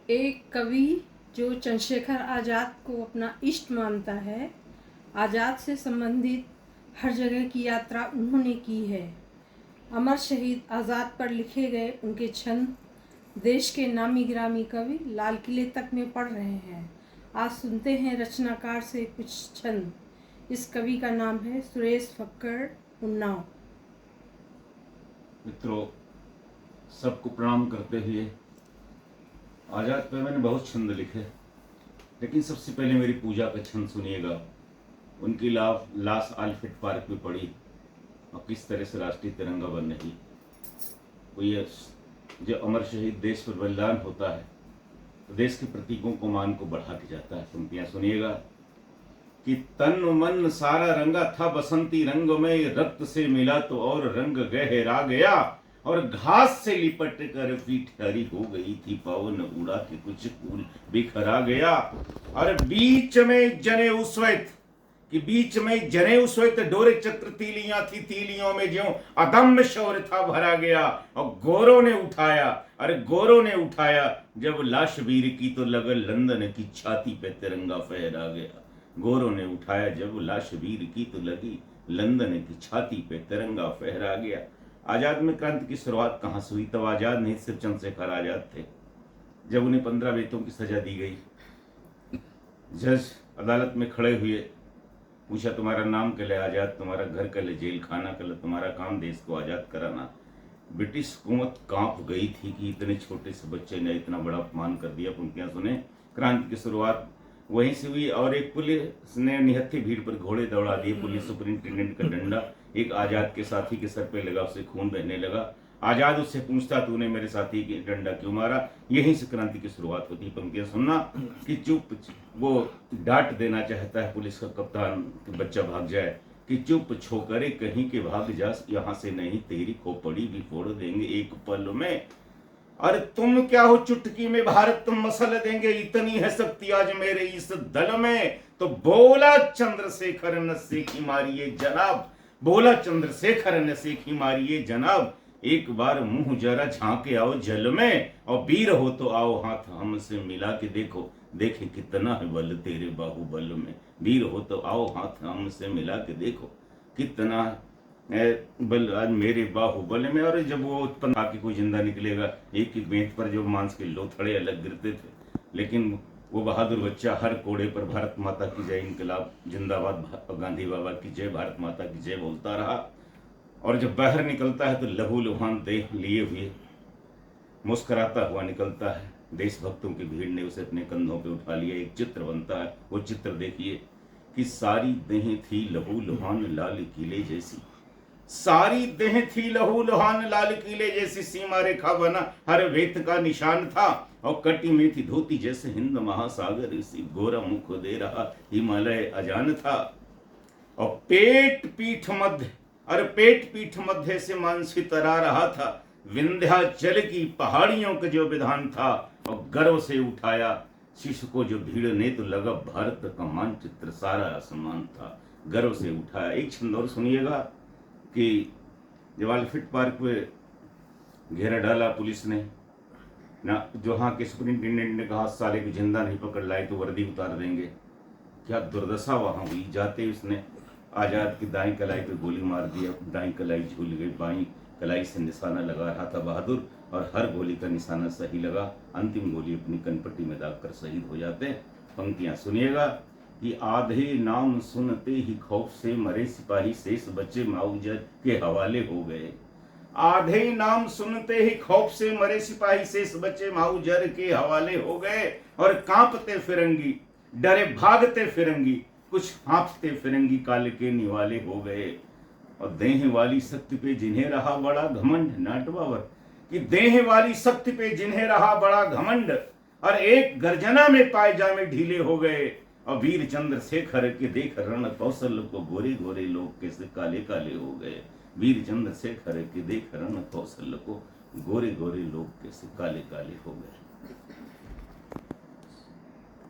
एक कवि जो चंद्रशेखर आज़ाद को अपना इष्ट मानता है। आज़ाद से संबंधित हर जगह की यात्रा उन्होंने की है। अमर शहीद आज़ाद पर लिखे गए उनके छंद देश के नामी गिरामी कवि लाल किले तक में पढ़ रहे हैं। आज सुनते हैं रचनाकार से कुछ छंद। इस कवि का नाम है सुरेश फक्कड़ उन्नाव। मित्रों, सबको प्रणाम करते हुए आजाद पे मैंने बहुत छंद लिखे, लेकिन सबसे पहले मेरी पूजा का छंद सुनिएगा। उनकी लाश आलफ्रेड पार्क में पड़ी और किस तरह से राष्ट्रीय तिरंगा बन रही। वो ये जो अमर शहीद देश पर बलिदान होता है तो देश के प्रतीकों को मान को बढ़ा के जाता है। पंक्तियां सुनिएगा कि तन मन सारा रंगा था बसंती रंग में, रक्त से मिला तो और रंग गहरा गया, और घास से लिपट कर पीठ हरी हो गई थी, पवन उड़ा के कुछ फूल बिखरा गया। और बीच में जने उस्वैत कि बीच में जने उस्वैत डोरे चक्र तीलियां थी, तीलियों में ज्यों अदम्य शौर्य था भरा गया। और गोरों ने उठाया, अरे गोरों ने उठाया जब लाश वीर की तो लगल लंदन की छाती पे तिरंगा फहरा गया। गोरों ने उठाया जब लाश वीर की तो लगी लंदन की छाती पे तिरंगा फहरा गया। आजाद में क्रांति की शुरुआत कहां से हुई? तब आजाद नहीं, सिर्फ चंद्रशेखर आजाद थे। जब उन्हें 15 बेतों की सजा दी गई, जज अदालत में खड़े हुए, पूछा तुम्हारा नाम क्या है? आजाद। तुम्हारा घर क्या है? जेल खाना क्या है? तुम्हारा काम देश को आजाद कराना। ब्रिटिश हुकूमत कांप गई थी कि इतने छोटे से बच्चे ने इतना बड़ा अपमान कर दिया। पंक्तियां सुने। क्रांति की शुरुआत वहीं से हुई। और एक पुलिस ने निहत्थी भीड़ पर घोड़े दौड़ा दिए। पुलिस सुपरिंटेंडेंट का डंडा एक आजाद के साथी के सर पे लगा, उससे खून बहने लगा। आजाद उससे पूछता तूने मेरे साथी के डंडा क्यों मारा? यहीं से क्रांति की शुरुआत होती है। पंक्तियां सुनना कि चुप, वो डांट देना चाहता है पुलिस का कप्तान कि बच्चा भाग जाए, कि चुप छोकरे कहीं के भाग जा, यहाँ से नहीं तेरी खोपड़ी भी फोड़ देंगे एक पल में। अरे तुम क्या हो चुटकी में भारत तुम मसल देंगे, इतनी है शक्ति आज मेरे इस दल में। तो बोला चंद्रशेखर न सेखी मारिए जनाब, बोला चंद्रशेखर न सेखी मारिए जनाब, एक बार मुंह जरा झांके आओ जल में, और वीर हो तो आओ हाथ हमसे मिला के देखो, देखे कितना है बल तेरे बाहुबल में। वीर हो तो आओ हाथ हमसे मिला के देखो, कितना बल आज मेरे बाहुबल में। और जब वो उत्पन्न आके कोई जिंदा निकलेगा, एक एक बेंच पर जो मांस के लोथड़े अलग गिरते थे, लेकिन वो बहादुर बच्चा हर कोड़े पर भारत माता की जय, इनकलाब जिंदाबाद, गांधी बाबा की जय, भारत माता की जय बोलता रहा। और जब बाहर निकलता है तो लहू लुहान देह लिए हुए मुस्कुराता हुआ निकलता है। देशभक्तों की भीड़ ने उसे अपने कंधों पे उठा लिया। एक चित्र बनता है, वो चित्र देखिए कि सारी देह थी लहू लुहान लाल किले जैसी, सारी देह थी लहू लुहान लाल किले जैसी, सीमा रेखा बना हर वेत का निशान था, और कटी में थी धोती जैसे हिंद महासागर, इसी गोरा मुख दे रहा हिमालय अजान था। और पेट पीठ मध्य, अरे पेट पीठ मध्य से मानसी तरा रहा था, विंध्याचल की पहाड़ियों का जो विधान था, और गर्व से उठाया शिशु को जो भीड़ ने तो लगा भारत का मानचित्र सारा आसमान था, गर्व से उठाया। एक छंद और सुनिएगा कि जब आलफ्रेड पार्क पे घेरा डाला पुलिस ने ना, जो वहाँ के सुपरिंटेंडेंट ने कहा साले को जिंदा नहीं पकड़ लाए तो वर्दी उतार देंगे। क्या दुर्दशा वहाँ हुई। जाते उसने आजाद की दाई कलाई पे गोली मार दिया, दाई कलाई झूल गई, बाई कलाई से निशाना लगा रहा था बहादुर, और हर गोली का निशाना सही लगा। अंतिम गोली अपनी कनपट्टी में दाग कर शहीद हो जाते। पंक्तियां सुनिएगा कि आधे नाम सुनते ही खौफ से मरे सिपाही, शेष बच्चे माऊजर के हवाले हो गए। आधे नाम सुनते ही खौफ से मरे सिपाही, शेष बच्चे माऊजर के हवाले हो गए। और कांपते फिरंगी, डरे भागते फिरंगी, कुछ हाँफते फिरंगी काल के निवाले हो गए। और देह वाली शक्ति पे जिन्हें रहा बड़ा घमंड, नाटवावर कि देह वाली शक्ति पे जिन्हें रहा बड़ा घमंड, और एक गर्जना में पायजामे ढीले हो गए। और वीर चंद्रशेखर के देख रण कौशल को गोरे गोरे लोग कैसे काले काले हो गए। वीर चंद्रशेखर के देख रण कौशल को गोरे गोरे लोग कैसे काले काले हो गए।